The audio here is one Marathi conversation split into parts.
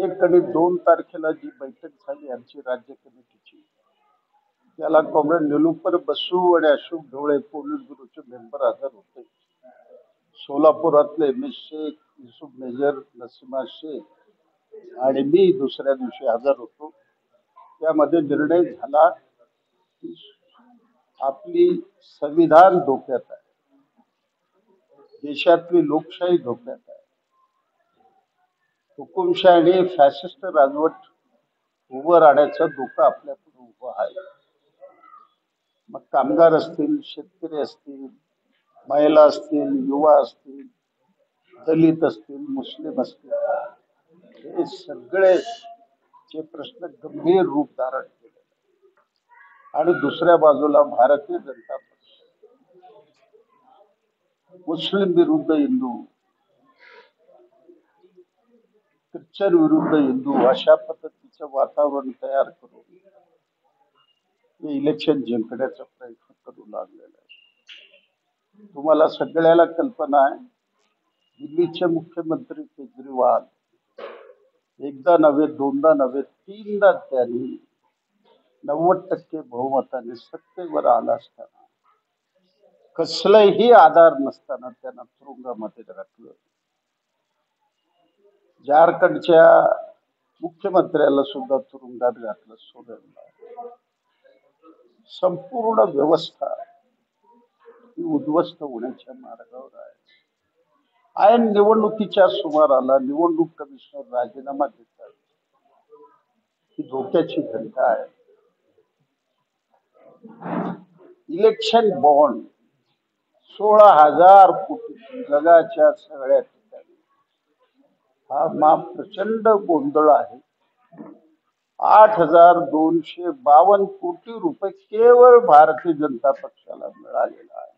एक आणि 2 तारखेला जी बैठक झाली आमची राज्य कमिटीची, त्याला कॉम्रेड निलुफर बसू आणि अशोक ढवळे पोलीस ब्युरोचे मेंबर हजर होते. सोलापुरातले M S Shaikh, Yusuf major, Nasima Shaikh आणि मी दुसऱ्या दिवशी हजर होतो. त्यामध्ये निर्णय झाला की आपली संविधान धोक्यात आहे, देशातली लोकशाही धोक्यात आहे, हुकुमशाही आणि फॅसिस्ट राजवट उभं राहण्याचा धोका आपल्यापुढे उभा आहे. मग कामगार असतील, शेतकरी असतील, महिला असतील, युवा असतील, दलित असतील, मुस्लिम असतील, हे सगळे चे प्रश्न गंभीर रूप धारण केले. आणि दुसऱ्या बाजूला भारतीय जनता पक्ष, मुस्लिम विरुद्ध हिंदू, ख्रिश्चन विरुद्ध हिंदू अशा पद्धतीचं वातावरण तयार करून इलेक्शन जिंकण्याचा प्रयत्न करू लागलेला आहे. तुम्हाला सगळ्याला कल्पना आहे, दिल्लीचे मुख्यमंत्री केजरीवाल एकदा नव्हे, दोनदा नव्हे, तीनदा त्यांनी 90% बहुमताने सत्तेवर आला असताना, कसलाही आधार नसताना त्यांना तुरुंगामध्ये घातलं. झारखंडच्या मुख्यमंत्र्याला सुद्धा तुरुंगात घातलं, सोडलं. संपूर्ण व्यवस्था ही उद्ध्वस्त होण्याच्या मार्गावर आहे. ऐन निवडणुकीच्या सुमाराला निवडणूक कमिशनर राजीनामा देतात, ही धोक्याची घंटा आहे. इलेक्शन बॉन्ड 16,000 कोटी जगाच्या सगळ्या ठिकाणी, हा प्रचंड गोंधळ आहे. 8,252 कोटी रुपये केवळ भारतीय जनता पक्षाला मिळालेला आहे.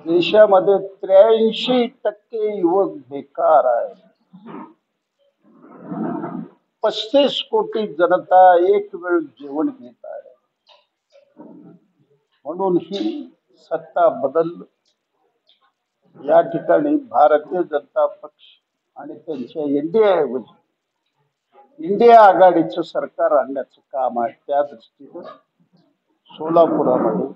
देशामध्ये 83% युवक बेकार आहे. 35 कोटी जनता एक वेळ जेवण घेत आहे. म्हणून ही सत्ता बदल या ठिकाणी भारतीय जनता पक्ष आणि त्यांच्या एनडीए इंडिया आघाडीचं सरकार आणण्याचं काम आहे. त्या दृष्टीनं सोलापुरामध्ये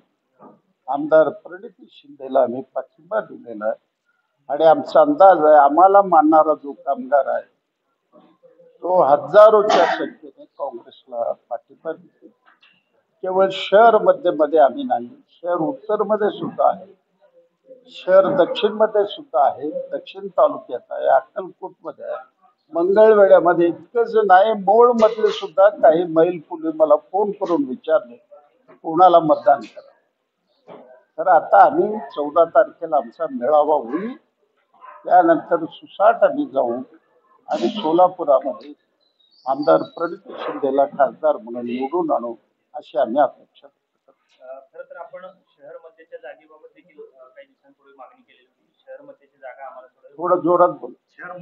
आमदार प्रणिती शिंदेला आम्ही पाठिंबा दिलेला आहे. आणि आमचा अंदाज आहे, आम्हाला मानणारा जो कामगार आहे तो हजारोच्या संख्येने काँग्रेसला पाठिंबा देतो. केवळ शहर मध्ये आम्ही नाही, शहर उत्तर मध्ये सुद्धा आहे, शहर दक्षिण मध्ये सुद्धा आहे, दक्षिण तालुक्यात आहे, अक्कलकोट मध्ये आहे, मंगळवेढ्यामध्ये. इतकंच नाही, मोळ मधले सुद्धा काही मैल पुढे मला फोन करून विचारले कोणाला मतदान करा. तर आता आम्ही 14 तारखेला आमचा मेळावा होईल. त्यानंतर सुसाट आम्ही जाऊ आणि सोलापुरामध्ये आमदार प्रणिती शिंदेला खासदार म्हणून निवडून आणू, अशी आम्ही अपेक्षा करतो. खरं तर आपण शहर मध्येच्या जागेबाबत देखील काही दिवसांपूर्वी मागणी केली होती. शहर मध्येची जागा आम्हाला थोडं जोरात बोल. शहर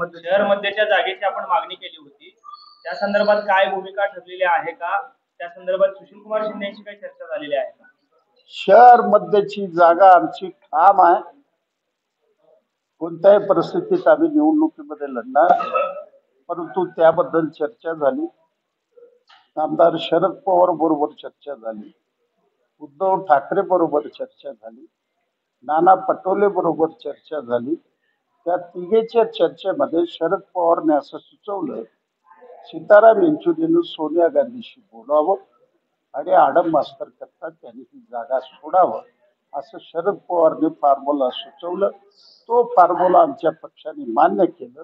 मध्येच्या जागेची आपण मागणी केली होती. त्या संदर्भात काय भूमिका ठरलेली आहे का? त्या संदर्भात सुशील कुमार शिंदे यांची काही चर्चा झालेली आहे का? शहर मध्येची जागा आमची ठाम आहे. कोणत्याही परिस्थितीत आम्ही निवडणुकीमध्ये लढणार. परंतु त्याबद्दल चर्चा झाली. आमदार शरद पवार बरोबर चर्चा झाली, उद्धव ठाकरे बरोबर चर्चा झाली, नाना पटोले बरोबर चर्चा झाली. त्या तिघेच्या चर्चेमध्ये शरद पवारने असं सुचवलं, सीताराम येचुरीनं सोनिया गांधीशी बोलावं आणि आडम मास्तर करता त्यांनी ही जागा सोडावं, असं शरद पवारने फॉर्म्युला सुचवलं. तो फॉर्म्युला आमच्या पक्षाने मान्य केलं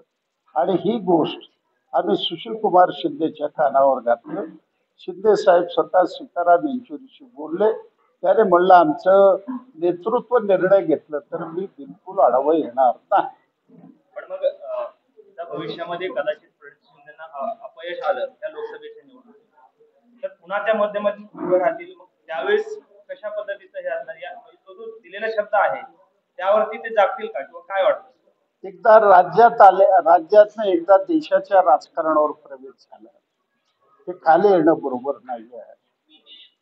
आणि ही गोष्ट आम्ही सुशील कुमार शिंदेच्या कानावर घातलं. शिंदे साहेब स्वतः सीताराम येचुरीशी बोलले. त्याने म्हणलं, आमचं नेतृत्व निर्णय घेतलं तर मी बिलकुल आढावा येणार नाही. पण मग भविष्यामध्ये कदाचित प्रणिती शिंदेना अपयश आलं त्या लोकसभेच्या निवडणुकीत, तर पुन्हा त्या माध्यमातून उभे राहतील. मग त्यावेळेस कशा पद्धतीचं हे असणार? या तो जो दिलेला शब्द आहे त्यावरती ते जागतील का, किंवा काय वाटतं? एकदा राज्यात आले, राज्यातनं एकदा देशाच्या राजकारणावर प्रवेश झाला, ते खाली येणं बरोबर नाही आहे.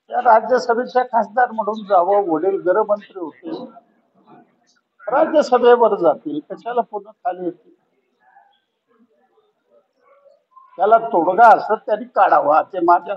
त्या राज्यसभेच्या खासदार म्हणून जावं. वडील गृहमंत्री होते, राज्यसभेवर जातील, कशाला पुन्हा खाली येतील? त्याला तोडगा असं त्यांनी काढावा ते माझ्या